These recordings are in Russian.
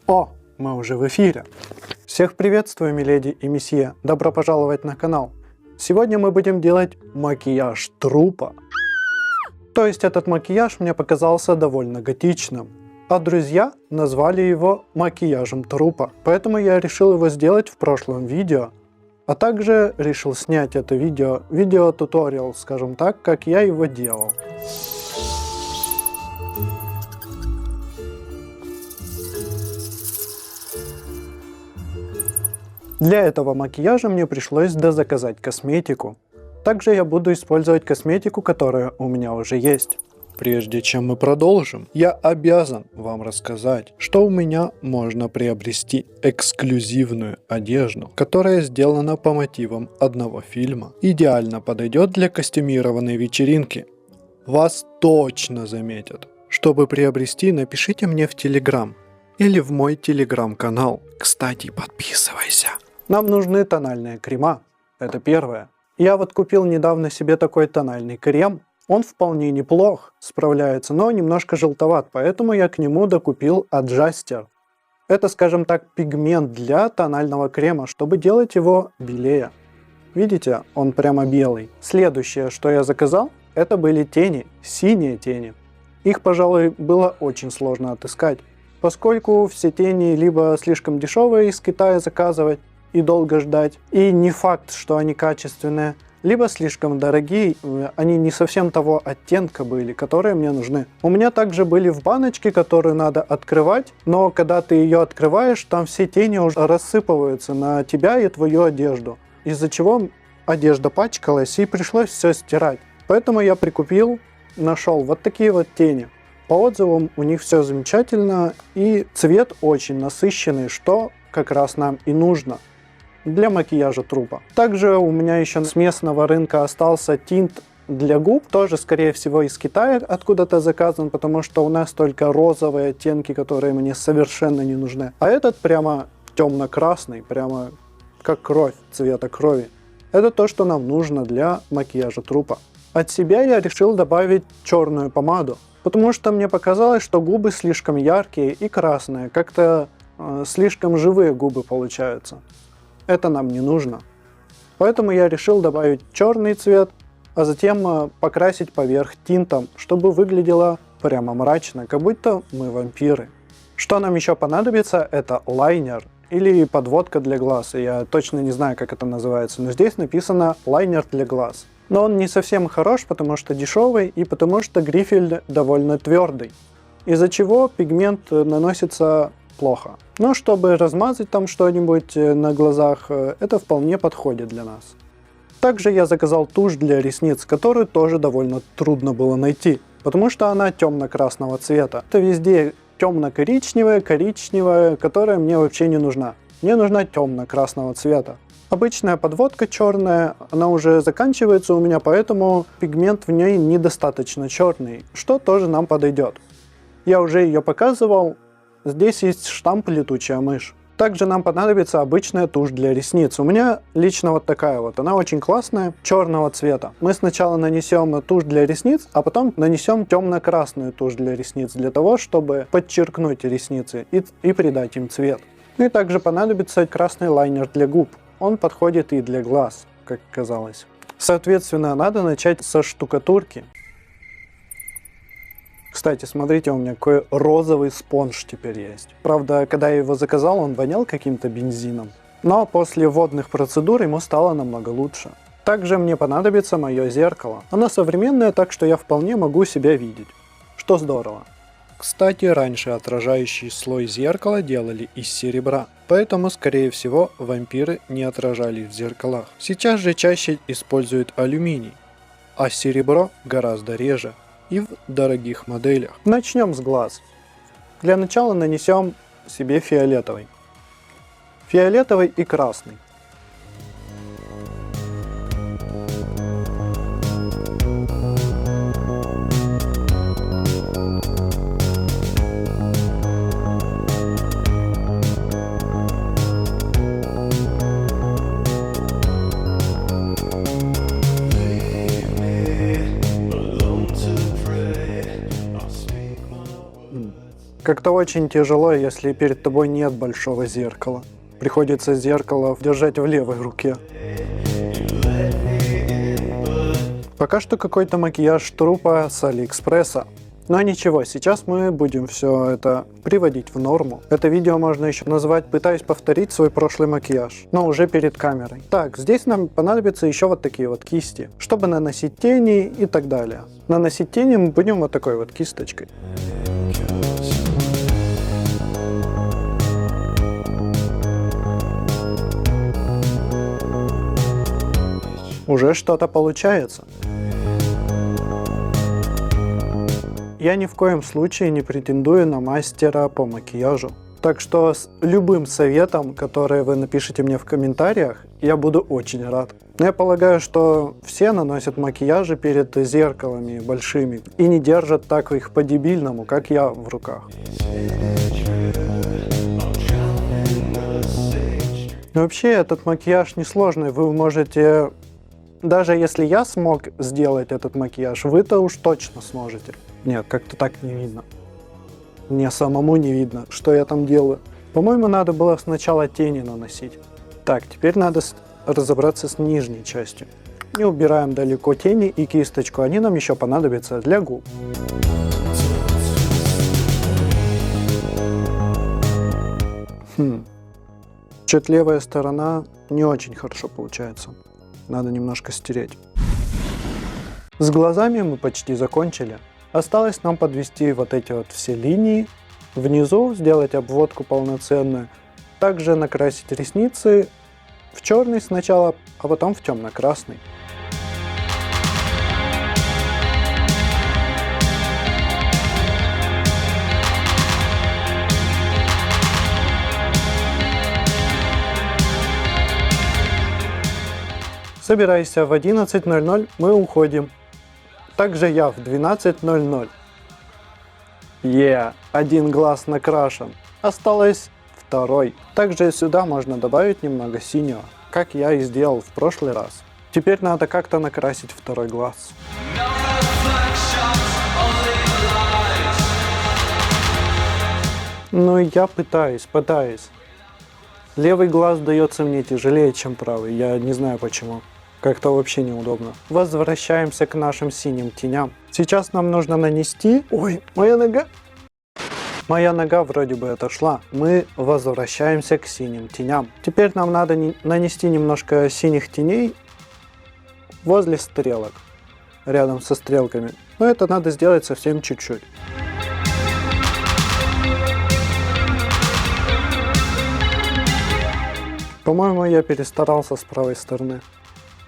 О, мы уже в эфире. Всех приветствую, миледи и месье. Добро пожаловать на канал. Сегодня мы будем делать макияж трупа. То есть этот макияж мне показался довольно готичным. А друзья назвали его макияжем трупа. Поэтому я решил его сделать в прошлом видео. А также решил снять это видео-туториал, скажем так, как я его делал. Для этого макияжа мне пришлось дозаказать косметику. Также я буду использовать косметику, которая у меня уже есть. Прежде чем мы продолжим, я обязан вам рассказать, что у меня можно приобрести эксклюзивную одежду, которая сделана по мотивам одного фильма. Идеально подойдет для костюмированной вечеринки. Вас точно заметят. Чтобы приобрести, напишите мне в Telegram или в мой Telegram-канал. Кстати, подписывайся. Нам нужны тональные крема. Это первое. Я вот купил недавно себе такой тональный крем. Он вполне неплох, справляется, но немножко желтоват, поэтому я к нему докупил Adjuster. Это, скажем так, пигмент для тонального крема, чтобы делать его белее. Видите, он прямо белый. Следующее, что я заказал, это были тени, синие тени. Их, пожалуй, было очень сложно отыскать, поскольку все тени либо слишком дешевые из Китая заказывать и долго ждать, и не факт, что они качественные, либо слишком дорогие, они не совсем того оттенка были, которые мне нужны. У меня также были в баночке, которую надо открывать, но когда ты ее открываешь, там все тени уже рассыпываются на тебя и твою одежду, из-за чего одежда пачкалась и пришлось все стирать. Поэтому я прикупил, нашел вот такие вот тени. По отзывам у них все замечательно и цвет очень насыщенный, что как раз нам и нужно для макияжа трупа. Также у меня еще с местного рынка остался тинт для губ, тоже скорее всего из Китая откуда-то заказан, потому что у нас только розовые оттенки, которые мне совершенно не нужны. А этот прямо темно-красный, прямо как кровь, цвета крови. Это то, что нам нужно для макияжа трупа. От себя я решил добавить черную помаду, потому что мне показалось, что губы слишком яркие и красные, как-то слишком живые губы получаются. Это нам не нужно. Поэтому я решил добавить черный цвет, а затем покрасить поверх тинтом, чтобы выглядело прямо мрачно, как будто мы вампиры. Что нам еще понадобится, это лайнер или подводка для глаз. Я точно не знаю, как это называется, но здесь написано лайнер для глаз. Но он не совсем хорош, потому что дешевый и потому что грифель довольно твердый, из-за чего пигмент наносится плохо. Но чтобы размазать там что-нибудь на глазах, это вполне подходит для нас. Также я заказал тушь для ресниц, которую тоже довольно трудно было найти, потому что она темно-красного цвета. Это везде темно-коричневая, коричневая, которая мне вообще не нужна. Мне нужна темно-красного цвета. Обычная подводка черная, она уже заканчивается у меня, поэтому пигмент в ней недостаточно черный, что тоже нам подойдет. Я уже ее показывал. Здесь есть штамп «Летучая мышь». Также нам понадобится обычная тушь для ресниц. У меня лично вот такая вот. Она очень классная, черного цвета. Мы сначала нанесем тушь для ресниц, а потом нанесем темно-красную тушь для ресниц, для того, чтобы подчеркнуть ресницы и придать им цвет. И также понадобится красный лайнер для губ. Он подходит и для глаз, как казалось. Соответственно, надо начать со штукатурки. Кстати, смотрите, у меня какой розовый спонж теперь есть. Правда, когда я его заказал, он вонял каким-то бензином. Но после водных процедур ему стало намного лучше. Также мне понадобится мое зеркало. Оно современное, так что я вполне могу себя видеть. Что здорово. Кстати, раньше отражающий слой зеркала делали из серебра, поэтому, скорее всего, вампиры не отражались в зеркалах. Сейчас же чаще используют алюминий, а серебро гораздо реже и в дорогих моделях. Начнем с глаз. Для начала нанесем себе фиолетовый. Фиолетовый и красный. Как-то очень тяжело, если перед тобой нет большого зеркала. Приходится зеркало держать в левой руке. Пока что какой-то макияж трупа с Алиэкспресса. Но ничего, сейчас мы будем все это приводить в норму. Это видео можно еще назвать «Пытаюсь повторить свой прошлый макияж», но уже перед камерой. Так, здесь нам понадобятся еще вот такие вот кисти, чтобы наносить тени и так далее. Наносить тени мы будем вот такой вот кисточкой. Уже что-то получается. Я ни в коем случае не претендую на мастера по макияжу. Так что с любым советом, который вы напишите мне в комментариях, я буду очень рад. Но я полагаю, что все наносят макияжи перед зеркалами большими и не держат так их по-дебильному, как я в руках. Но вообще этот макияж несложный, вы можете... Даже если я смог сделать этот макияж, вы-то уж точно сможете. Нет, как-то так не видно. Мне самому не видно, что я там делаю. По-моему, надо было сначала тени наносить. Так, теперь надо разобраться с нижней частью. И убираем далеко тени и кисточку. Они нам еще понадобятся для губ. Чуть левая сторона не очень хорошо получается. Надо немножко стереть. С глазами мы почти закончили. Осталось нам подвести вот эти вот все линии. Внизу сделать обводку полноценную. Также накрасить ресницы в черный сначала, а потом в темно-красный. Собирайся, в 11:00 мы уходим. Также я в 12:00. Один глаз накрашен. Осталось второй. Также сюда можно добавить немного синего, как я и сделал в прошлый раз. Теперь надо как-то накрасить второй глаз. Ну я пытаюсь. Левый глаз дается мне тяжелее, чем правый. Я не знаю почему. Как-то вообще неудобно. Возвращаемся к нашим синим теням. Сейчас нам нужно нанести... Ой, моя нога! Моя нога вроде бы отошла. Мы возвращаемся к синим теням. Теперь нам надо нанести немножко синих теней возле стрелок. Рядом со стрелками. Но это надо сделать совсем чуть-чуть. По-моему, я перестарался с правой стороны.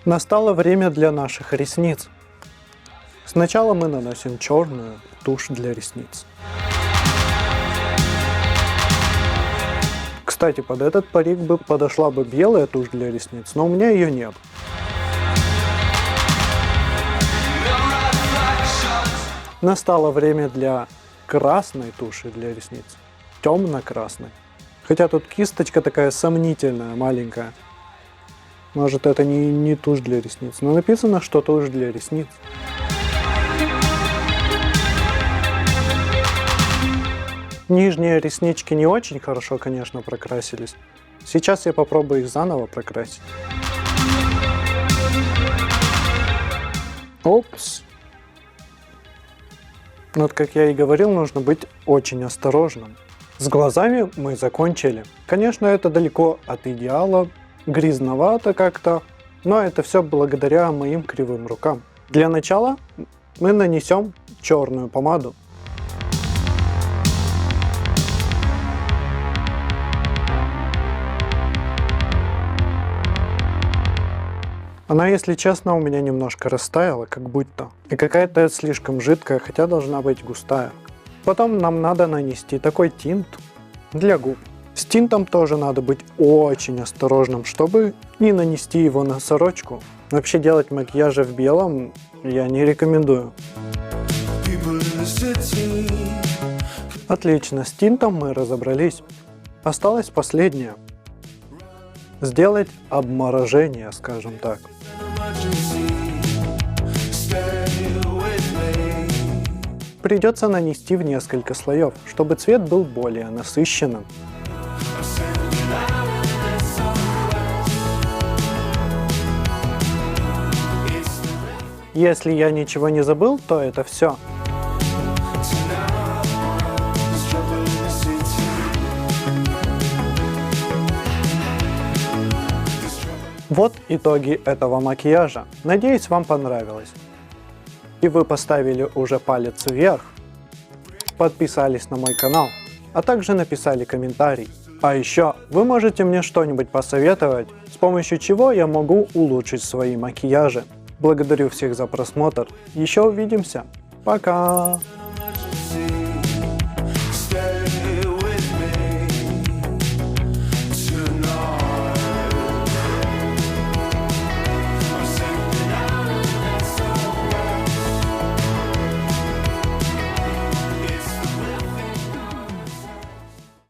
Настало время для наших ресниц. Сначала мы наносим черную тушь для ресниц. Кстати, под этот парик бы подошла бы белая тушь для ресниц, но у меня ее нет. Настало время для красной туши для ресниц. Темно-красной. Хотя тут кисточка такая сомнительная, маленькая. Может, это не тушь для ресниц, но написано, что тушь для ресниц. Нижние реснички не очень хорошо, конечно, прокрасились. Сейчас я попробую их заново прокрасить. Опс. Вот как я и говорил, нужно быть очень осторожным. С глазами мы закончили. Конечно, это далеко от идеала. Грязновато как-то, но это все благодаря моим кривым рукам. Для начала мы нанесем черную помаду. Она, если честно, у меня немножко растаяла, как будто. И какая-то слишком жидкая, хотя должна быть густая. Потом нам надо нанести такой тинт для губ. С тинтом тоже надо быть очень осторожным, чтобы не нанести его на сорочку. Вообще делать макияжи в белом я не рекомендую. Отлично, с тинтом мы разобрались. Осталось последнее. Сделать обморожение, скажем так. придется нанести в несколько слоев, чтобы цвет был более насыщенным. Если я ничего не забыл, то это все. Вот итоги этого макияжа. Надеюсь, вам понравилось. И вы поставили уже палец вверх, подписались на мой канал, а также написали комментарий. А еще вы можете мне что-нибудь посоветовать, с помощью чего я могу улучшить свои макияжи. Благодарю всех за просмотр. Еще увидимся. Пока!